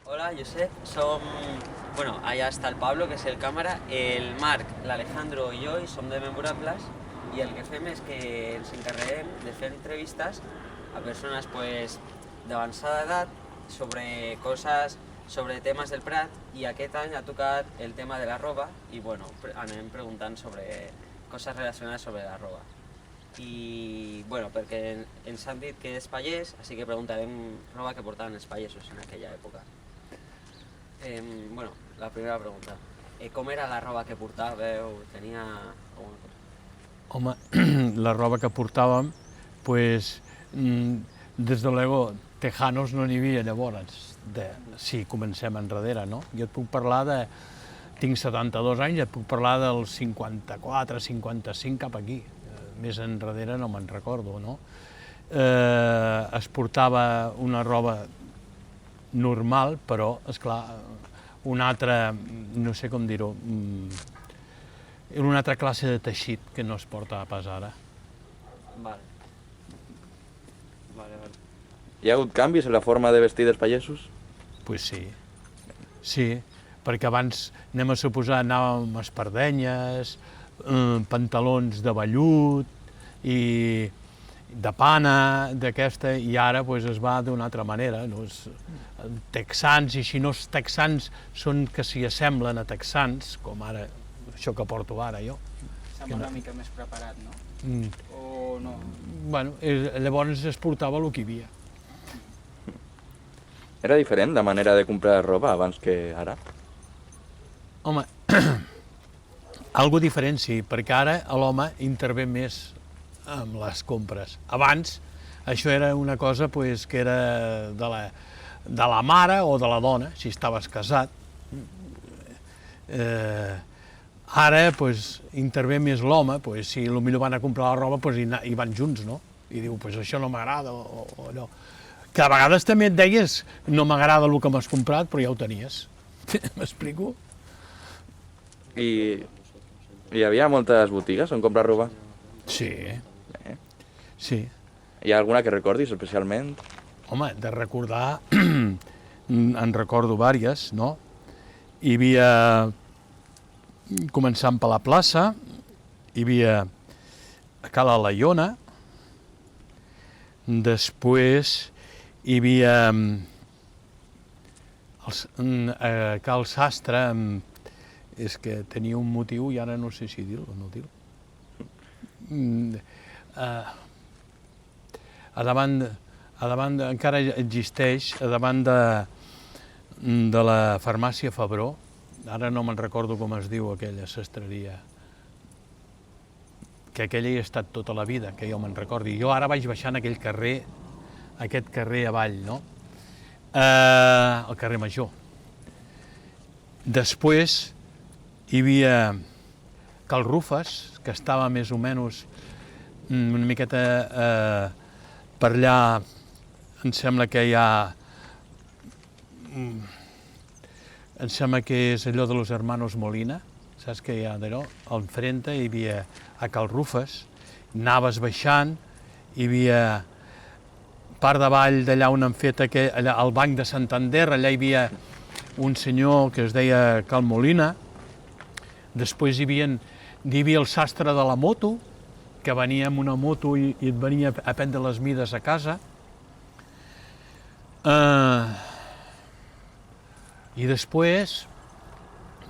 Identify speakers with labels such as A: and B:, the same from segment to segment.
A: Hola, Josep. Bueno, allá está el Pablo, que és el càmera, el Marc, l'Alejandro i jo, i som de Memorables, i el que fem és que ens encarreguem de fer entrevistes a persones d'avançada edat sobre temes del Prat, i aquest any ha tocat el tema de la roba i bueno, anem preguntant sobre coses relacionades sobre la roba. I bueno, perquè ens han dit que és pagès, així que preguntarem roba que portaven els pagesos en aquella època. Bueno, la primera pregunta. Com era la roba que portàveu? Tenia alguna cosa?
B: Home, la roba que portàvem, pues, des de luego, tejanos no n'hi havia llavors, si comencem enrere, no? Jo et puc parlar de... Tinc 72 anys, et puc parlar dels 54, 55 cap aquí. Més enrere no me'n recordo, no? Es portava una roba normal, però, esclar, una altra, no sé com dir-ho, era una altra classe de teixit que no es porta pas ara.
A: Vale.
C: Hi ha hagut canvis en la forma de vestir dels pagesos?
B: Pues sí, sí, perquè abans, anem a suposar, anàvem amb espardenyes, pantalons de vellut i de pana, d'aquesta, i ara pues, es va d'una altra manera, no? Texans, i si no els texans són que s'hi assemblen a texans, com ara, això que porto ara jo.
D: Sembla una mica més preparat, no? O no?
B: Bueno, llavors es portava el que hi havia.
C: Era diferent la manera de comprar roba abans que ara?
B: Home, algo diferent sí, perquè ara l'home intervé més amb les compres. Abans, això era una cosa pues, que era de la mare o de la dona, si estaves casat. Ara pues, intervé més l'home, pues, si potser van a comprar la roba pues, hi van junts, no? I diu, pues, això no m'agrada, o allò. Que a vegades també et deies, no m'agrada el que m'has comprat, però ja ho tenies. M'explico?
C: I hi havia moltes botigues on comprar roba?
B: Sí. Sí.
C: Hi ha alguna que recordis especialment?
B: Home, de recordar, en recordo vàries, no? Hi havia, començant per la plaça, hi havia a Cala Laiona, després hi havia a Cal Sastre, és que tenia un motiu i ara no sé si dir-lo o no dir-lo. A davant, encara existeix, a davant de la farmàcia Febró, ara no me'n recordo com es diu aquella sastreria, que aquella hi ha estat tota la vida, que jo me'n recordi. Jo ara vaig baixant aquest carrer avall, no? El carrer Major. Després hi havia Cal Rufes, que estava més o menys una miqueta per allà, em sembla que hi ha... Em sembla que és allò de los hermanos Molina, saps que hi ha d'allò? Enfrente hi havia a Cal Rufes, anaves baixant, hi havia part davall d'allà on han fet el Banc de Santander, allà hi havia un senyor que es deia Cal Molina, després hi havia el sastre de la moto, que venia amb una moto i et venia a prendre les mides a casa. I després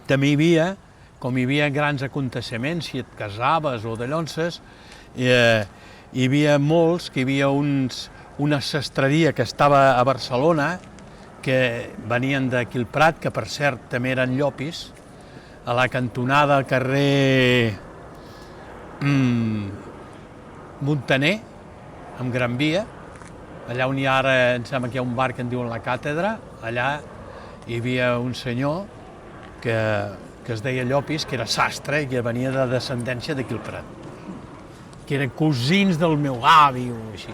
B: també hi havia, com hi havia grans aconteciments, si et casaves o de llonces, hi havia molts, que hi havia una sastreria que estava a Barcelona, que venien d'aquí al Prat, que per cert també eren llopis, a la cantonada al carrer Montaner, amb Gran Via, allà on hi ha ara, em sembla que hi ha un bar que en diuen La Càtedra, allà hi havia un senyor que es deia Llopis, que era sastre i que venia de descendència d'aquí al Prat, que eren cosins del meu avi o així.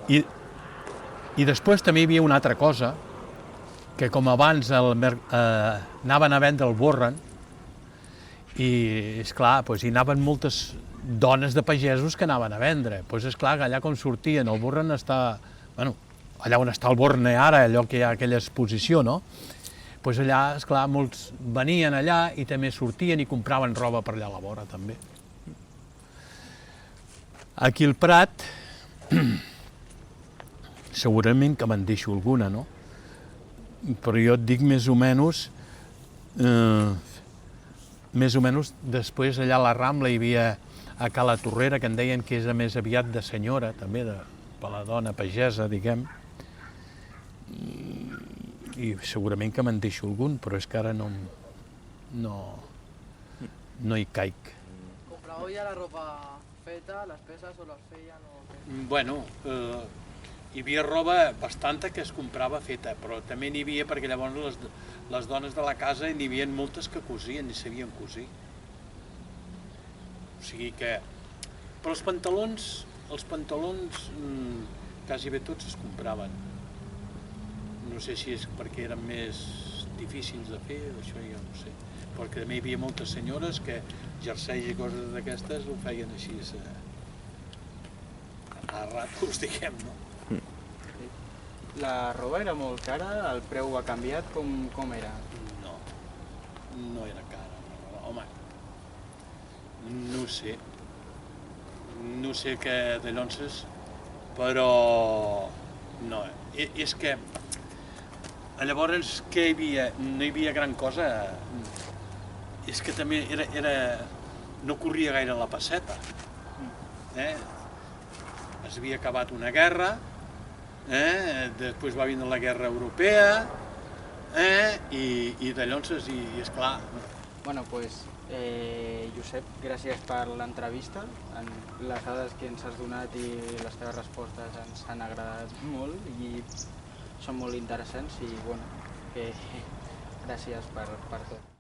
B: I després també hi havia una altra cosa, que com abans anaven a vendre el Borren, i, esclar, hi anaven moltes dones de pagesos que anaven a vendre. Doncs, esclar, allà com sortien, el Borren està... Bueno, allà on està el Borne ara, allò que hi ha aquella exposició, no? Doncs allà, esclar, molts venien allà i també sortien i compraven roba per allà a la vora, també. Aquí al Prat, segurament que me'n deixo alguna, no? Però jo et dic més o menys després allà a la Rambla hi havia a Cala Torrera, que en deien que és més aviat de senyora, també, per la dona pagesa, diguem, i segurament que me'n deixo algun, però és que ara no hi caic.
E: ¿Compraba ya la ropa feta, las pesas o las feien o qué?
B: Bueno, hi havia roba bastanta que es comprava feta, però també n'hi havia perquè llavors les dones de la casa n'hi havia moltes que cosien i sabien cosir. O sigui que... Però els pantalons quasi bé tots es compraven. No sé si és perquè eren més difícils de fer, això ja no sé. Perquè també hi havia moltes senyores que jerseis i coses d'aquestes ho feien així a ratos, diguem, no?
D: La roba era molt cara, el preu ha canviat, com era?
B: No era cara, home, no sé què de llonces, però no, és que llavors què hi havia? No hi havia gran cosa, és que també no corria gaire la pesseta, es havia acabat una guerra, després va vindre la guerra europea, i de llonces, i esclar.
D: Bueno, doncs, Josep, gràcies per l'entrevista. Les dades que ens has donat i les teves respostes ens han agradat molt i són molt interessants i, bueno, gràcies per tot.